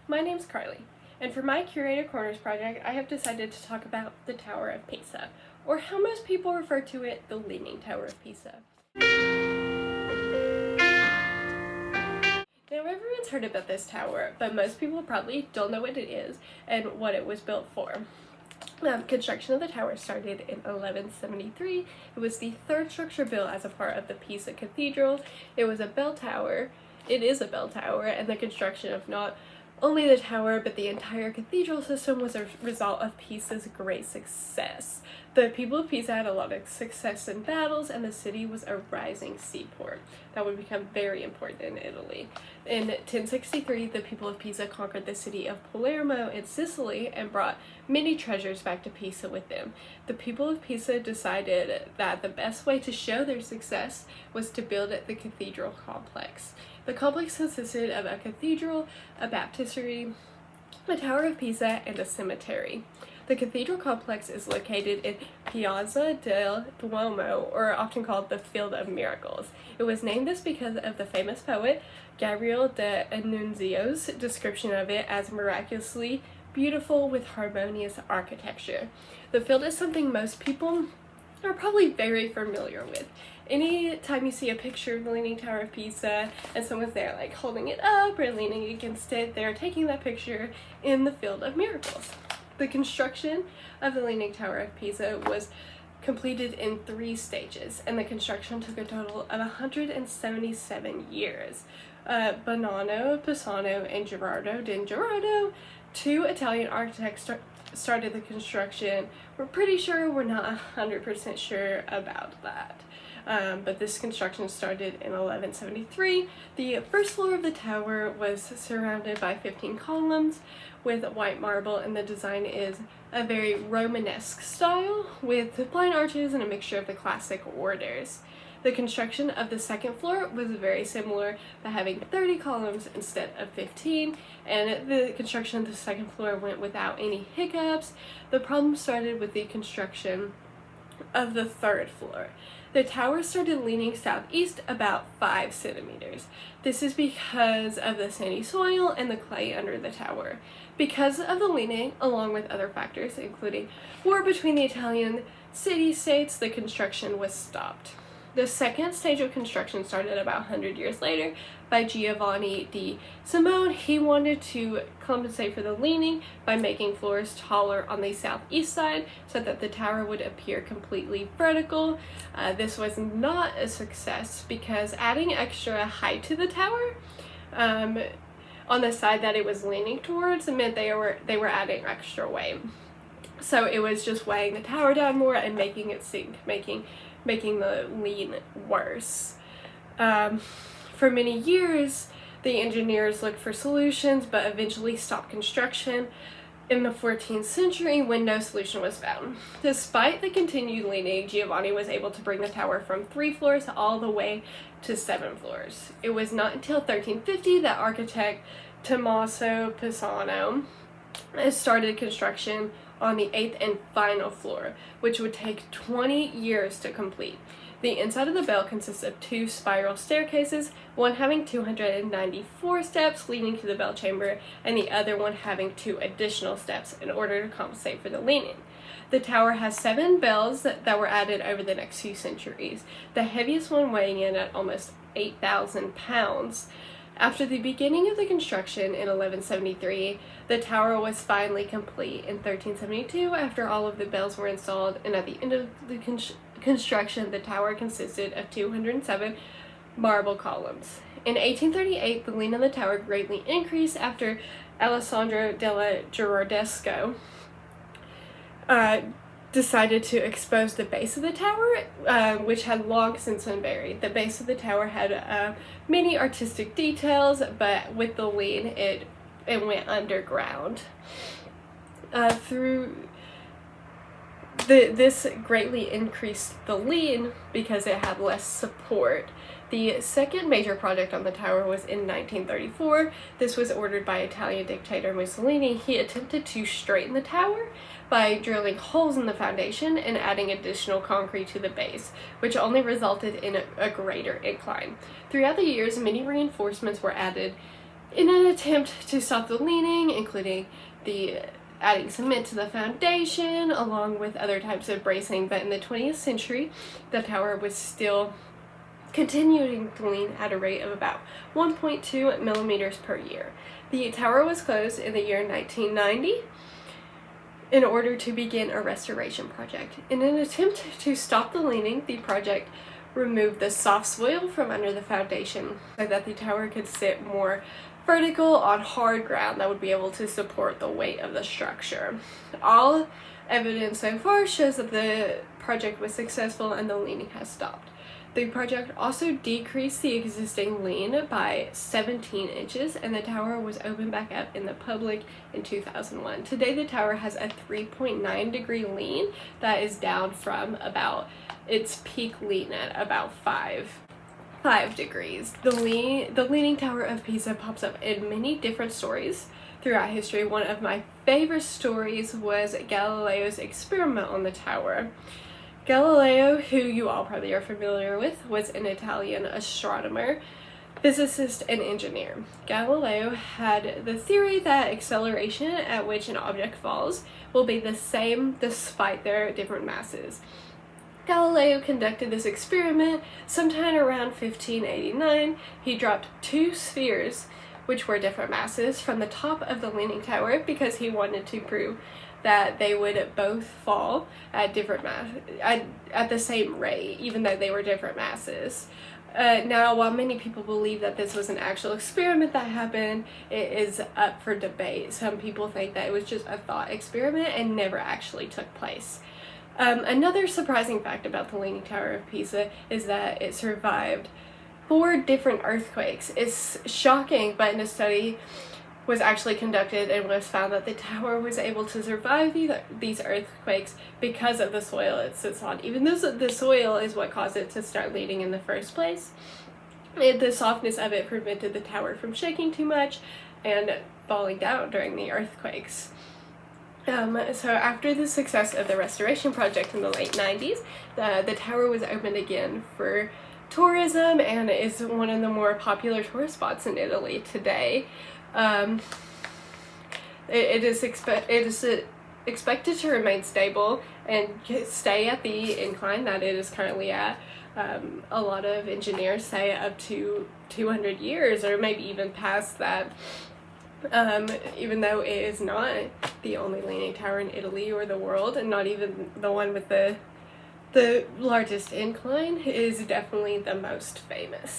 my name's Carly, and for my Curator Corners project, I have decided to talk about the Tower of Pisa, or how most people refer to it, the Leaning Tower of Pisa. Now, everyone's heard about this tower, but most people probably don't know what it is and what it was built for. Construction of the tower started in 1173. It was the third structure built as a part of the Pisa Cathedral. It was a bell tower. It is a bell tower, and the construction of not only the tower but the entire cathedral system was a result of Pisa's great success. The people of Pisa had a lot of success in battles, and the city was a rising seaport that would become very important in Italy. In 1063, the people of Pisa conquered the city of Palermo in Sicily and brought many treasures back to Pisa with them. The people of Pisa decided that the best way to show their success was to build the cathedral complex. The complex consisted of a cathedral, a baptistery, a Tower of Pisa, and a cemetery. The cathedral complex is located in Piazza del Duomo, or often called the Field of Miracles. It was named this because of the famous poet Gabriel de Annunzio's description of it as miraculously beautiful with harmonious architecture. The field is something most people are probably very familiar with. Anytime you see a picture of the Leaning Tower of Pisa and someone's there like holding it up or leaning against it, they're taking that picture in the Field of Miracles. The construction of the Leaning Tower of Pisa was completed in 3 stages, and the construction took a total of 177 years. Bonanno, Pisano, and Gerardo di Gerardo, 2 Italian architects started the construction. We're pretty sure, we're not 100% sure about that. But this construction started in 1173. The first floor of the tower was surrounded by 15 columns with white marble, and the design is a very Romanesque style with blind arches and a mixture of the classic orders. The construction of the second floor was very similar, but having 30 columns instead of 15, and the construction of the second floor went without any hiccups. The problem started with the construction of the third floor. The tower started leaning southeast about 5 centimeters. This is because of the sandy soil and the clay under the tower. Because of the leaning, along with other factors, including war between the Italian city-states, the construction was stopped. The second stage of construction started about 100 years later by Giovanni di Simone. He wanted to compensate for the leaning by making floors taller on the southeast side so that the tower would appear completely vertical. This was not a success because adding extra height to the tower on the side that it was leaning towards meant they were adding extra weight. So it was just weighing the tower down more and making it sink, making the lean worse. For many years, the engineers looked for solutions, but eventually stopped construction in the 14th century when no solution was found. Despite the continued leaning, Giovanni was able to bring the tower from 3 floors all the way to 7 floors. It was not until 1350 that architect Tommaso Pisano started construction on the 8th and final floor, which would take 20 years to complete. The inside of the bell consists of 2 spiral staircases, one having 294 steps leading to the bell chamber, and the other one having 2 additional steps in order to compensate for the leaning. The tower has 7 bells that were added over the next few centuries, the heaviest one weighing in at almost 8,000 pounds. After the beginning of the construction in 1173, the tower was finally complete in 1372 after all of the bells were installed, and at the end of the construction, the tower consisted of 207 marble columns. In 1838, the lean on the tower greatly increased after Alessandro della Girardesco decided to expose the base of the tower, which had long since been buried. The base of the tower had many artistic details, but with the lean, it went underground. This greatly increased the lean because it had less support. The second major project on the tower was in 1934. This was ordered by Italian dictator Mussolini. He attempted to straighten the tower by drilling holes in the foundation and adding additional concrete to the base, which only resulted in a greater incline. Throughout the years, many reinforcements were added In an attempt to stop the leaning, including the adding cement to the foundation along with other types of bracing, but in the 20th century the tower was still continuing to lean at a rate of about 1.2 millimeters per year. The tower was closed in the year 1990 in order to begin a restoration project. In an attempt to stop the leaning, the project removed the soft soil from under the foundation so that the tower could sit more vertical on hard ground that would be able to support the weight of the structure. All evidence so far shows that the project was successful and the leaning has stopped. The project also decreased the existing lean by 17 inches and the tower was opened back up in the public in 2001. Today the tower has a 3.9 degree lean that is down from about its peak lean at about 5 degrees. The Leaning Tower of Pisa pops up in many different stories throughout history. One of my favorite stories was Galileo's experiment on the tower. Galileo, who you all probably are familiar with, was an Italian astronomer, physicist, and engineer. Galileo had the theory that acceleration at which an object falls will be the same despite their different masses. Galileo conducted this experiment sometime around 1589. He dropped 2 spheres, which were different masses, from the top of the Leaning Tower because he wanted to prove that they would both fall at different at the same rate, even though they were different masses. Now, while many people believe that this was an actual experiment that happened, it is up for debate. Some people think that it was just a thought experiment and never actually took place. Another surprising fact about the Leaning Tower of Pisa is that it survived 4 different earthquakes. It's shocking, but in a study was actually conducted and was found that the tower was able to survive these earthquakes because of the soil it sits on. Even though the soil is what caused it to start leaning in the first place, the softness of it prevented the tower from shaking too much and falling down during the earthquakes. So after the success of the restoration project in the late 90s, the tower was opened again for tourism and is one of the more popular tourist spots in Italy today. It is expected to remain stable and stay at the incline that it is currently at. A lot of engineers say up to 200 years or maybe even past that. Even though it is not the only leaning tower in Italy or the world, and not even the one with the largest incline, is definitely the most famous.